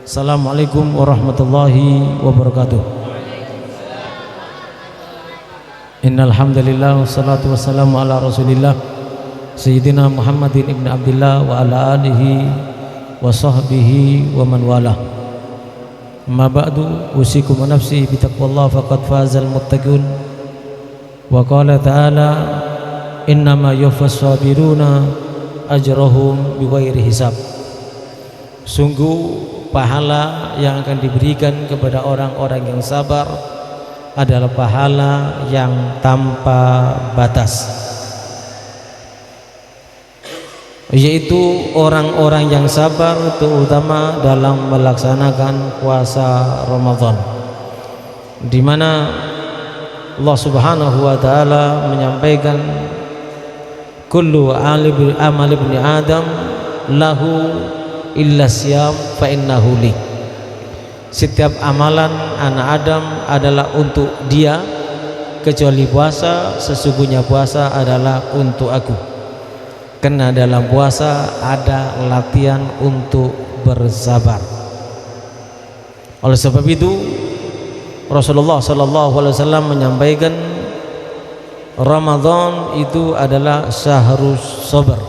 Assalamualaikum warahmatullahi wabarakatuh. Innal hamdalillah wassalatu wassalamu ala Rasulillah Sayyidina Muhammadin ibn Abdullah wa ala alihi wa sahbihi wa man walah. Amma ba'du, usikum wa nafsi bi taqwallah faqad fazal muttaqun. Wa qala ta'ala innama yuwaffas sabiruna ajrahum bighairi hisab. Sungguh pahala yang akan diberikan kepada orang-orang yang sabar adalah pahala yang tanpa batas, yaitu orang-orang yang sabar terutama dalam melaksanakan puasa Ramadan, di mana Allah Subhanahu wa taala menyampaikan kullu amal ibni Adam lahu illa siyam fa innahu li. Setiap amalan anak Adam adalah untuk dia kecuali puasa, sesungguhnya puasa adalah untuk aku. Karena dalam puasa ada latihan untuk bersabar. Oleh sebab itu Rasulullah sallallahu alaihi wasallam menyampaikan Ramadan itu adalah syahrus sabar,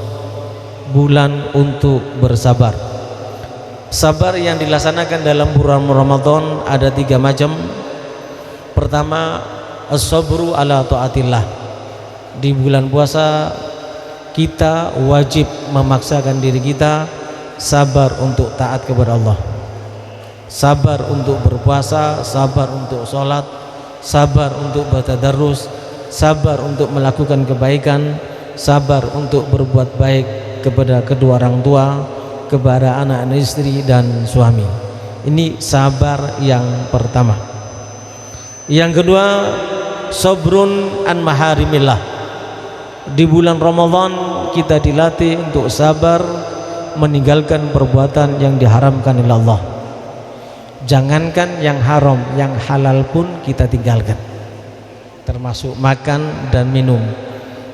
bulan untuk bersabar. Sabar yang dilaksanakan dalam bulan Ramadan ada 3 macam. Pertama, as-sabru ala taatillah. Di bulan puasa kita wajib memaksakan diri kita sabar untuk taat kepada Allah, sabar untuk berpuasa, sabar untuk sholat, sabar untuk bertadarrus, sabar untuk melakukan kebaikan, sabar untuk berbuat baik kepada kedua orang tua, kepada anak istri dan suami. Ini sabar yang pertama. Yang kedua, sabrun an maharimillah. Di bulan Ramadan kita dilatih untuk sabar meninggalkan perbuatan yang diharamkan oleh Allah. Jangankan yang haram, yang halal pun kita tinggalkan, termasuk makan dan minum,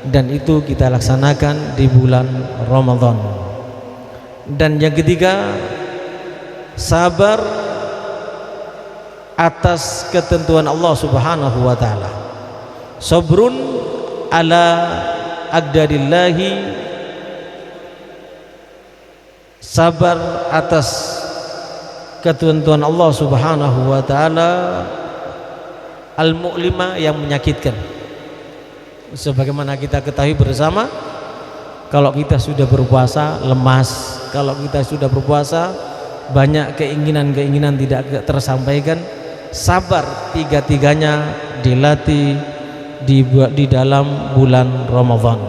dan itu kita laksanakan di bulan Ramadan. Dan yang ketiga, sabar atas ketentuan Allah Subhanahu wa taala. Sabrun ala aqdarillahi, sabar atas ketentuan Allah Subhanahu wa taala al-mu'lima, yang menyakitkan. Sebagaimana kita ketahui bersama, kalau kita sudah berpuasa lemas, kalau kita sudah berpuasa banyak keinginan-keinginan tidak tersampaikan. Sabar tiga-tiganya dilatih di dalam bulan Ramadan.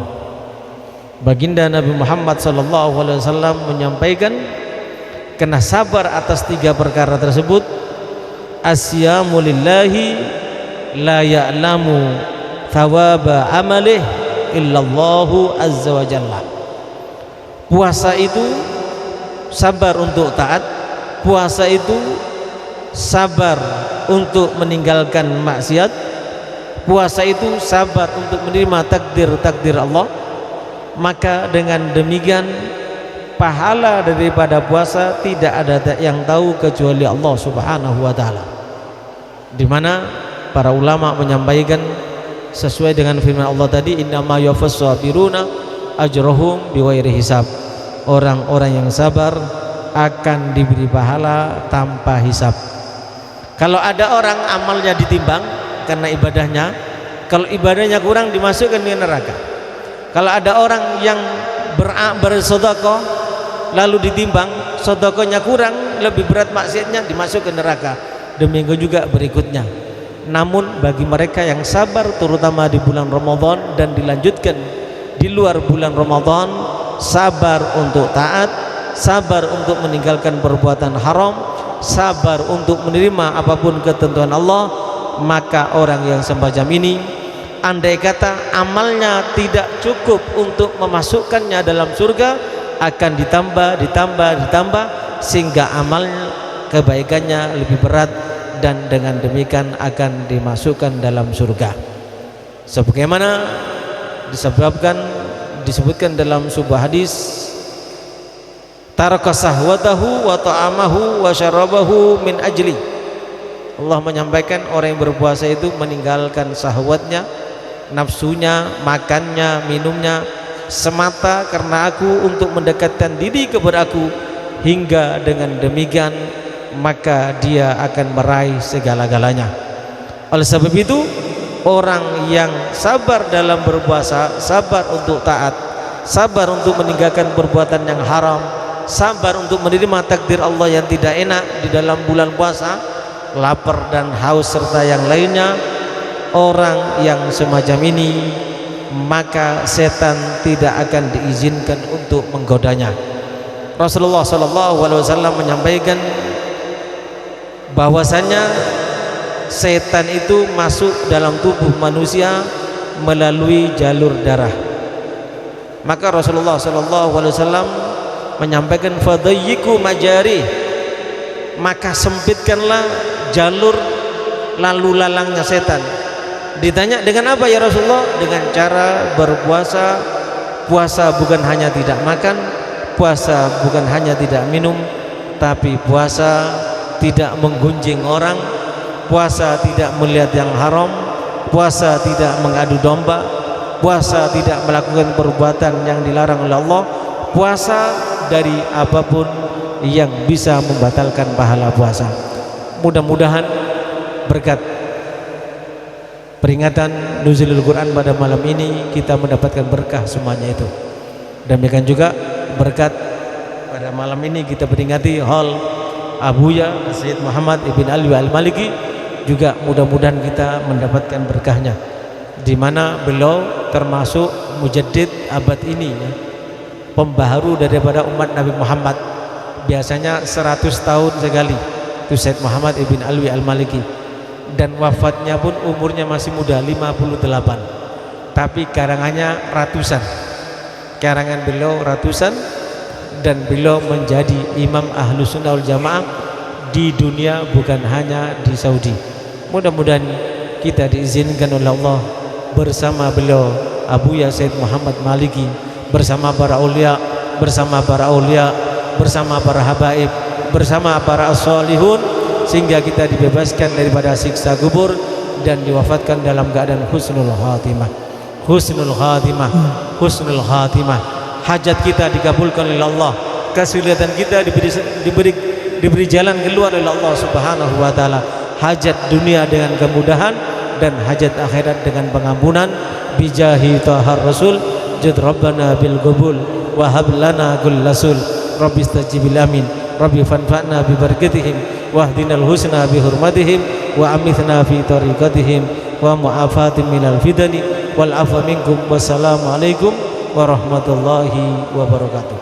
Baginda Nabi Muhammad SAW menyampaikan, kena sabar atas 3 perkara tersebut. Asyamu lillahi la ya'lamu thawaba amalih illallahu azza wa jalla. Puasa itu sabar untuk taat, puasa itu sabar untuk meninggalkan maksiat, puasa itu sabar untuk menerima takdir Allah. Maka dengan demikian pahala daripada puasa tidak ada yang tahu kecuali Allah Subhanahu wa taala, di mana para ulama menyampaikan sesuai dengan firman Allah tadi, innama yuwaffas sabiruna ajrahum bighairi hisab. Orang-orang yang sabar akan diberi pahala tanpa hisab. Kalau ada orang amalnya ditimbang karena ibadahnya, kalau ibadahnya kurang dimasukkan ke neraka. Kalau ada orang yang bersedekah lalu ditimbang sedekahnya kurang, lebih berat maksiatnya, dimasukkan ke neraka. Demikian juga berikutnya. Namun bagi mereka yang sabar terutama di bulan Ramadan dan dilanjutkan di luar bulan Ramadan, sabar untuk taat, sabar untuk meninggalkan perbuatan haram, sabar untuk menerima apapun ketentuan Allah, maka orang yang semacam ini, andai kata amalnya tidak cukup untuk memasukkannya dalam surga, akan ditambah sehingga amal kebaikannya lebih berat, dan dengan demikian akan dimasukkan dalam surga. Sebagaimana disebutkan dalam sebuah hadis, taraka sahwatahu wa ta'amahu wa syarabahu min ajli. Allah menyampaikan orang yang berpuasa itu meninggalkan syahwatnya, nafsunya, makannya, minumnya semata karena aku, untuk mendekatkan diri kepada aku, hingga dengan demikian maka dia akan meraih segala-galanya. Oleh sebab itu, orang yang sabar dalam berpuasa, sabar untuk taat, sabar untuk meninggalkan perbuatan yang haram, sabar untuk menerima takdir Allah yang tidak enak di dalam bulan puasa, lapar dan haus serta yang lainnya, orang yang semacam ini maka setan tidak akan diizinkan untuk menggodanya. Rasulullah SAW menyampaikan bahwasanya setan itu masuk dalam tubuh manusia melalui jalur darah. Maka Rasulullah SAW menyampaikan fadayyiku majari, maka sempitkanlah jalur lalu lalangnya setan. Ditanya dengan apa ya Rasulullah? Dengan cara berpuasa. Puasa bukan hanya tidak makan, puasa bukan hanya tidak minum, tapi puasa tidak menggunjing orang, puasa tidak melihat yang haram, puasa tidak mengadu domba, puasa tidak melakukan perbuatan yang dilarang oleh Allah, puasa dari apapun yang bisa membatalkan pahala puasa. Mudah-mudahan berkat peringatan nuzulul Quran pada malam ini kita mendapatkan berkah semuanya itu. Demikian juga berkat pada malam ini kita peringati Hall Abuya Sayyid Muhammad Ibn Alwi Al-Maliki, juga mudah-mudahan kita mendapatkan berkahnya, di mana beliau termasuk mujaddid abad ini ya, pembaharu daripada umat Nabi Muhammad. Biasanya 100 tahun sekali itu Sayyid Muhammad Ibn Alwi Al-Maliki, dan wafatnya pun umurnya masih muda, 58, tapi karangannya ratusan, karangan beliau ratusan, dan beliau menjadi imam Ahlus Sunnah wal Jamaah di dunia, bukan hanya di Saudi. Mudah-mudahan kita diizinkan oleh Allah bersama beliau Abuya Sayyid Muhammad Maliki, bersama para aulia, bersama para aulia, bersama para habaib, bersama para as-solihun, sehingga kita dibebaskan daripada siksa kubur dan diwafatkan dalam keadaan husnul khatimah. Husnul khatimah, husnul khatimah. Hajat kita dikabulkan oleh Allah, kesulitan kita diberi jalan keluar oleh Allah Subhanahu wa taala. Hajat dunia dengan kemudahan dan hajat akhirat dengan pengampunan. Bijahi tahar rasul jad rabbana bil qabul wa hab lana kullasul rabbi istajibil amin rabbi fanfa'na bi barakatihim wahdinal husna bi hurmatihim wa amithna fi tariqatihim wa mu'afatin minal fidani wal afa minkum. Wassalamu alaikum warahmatullahi wabarakatuh.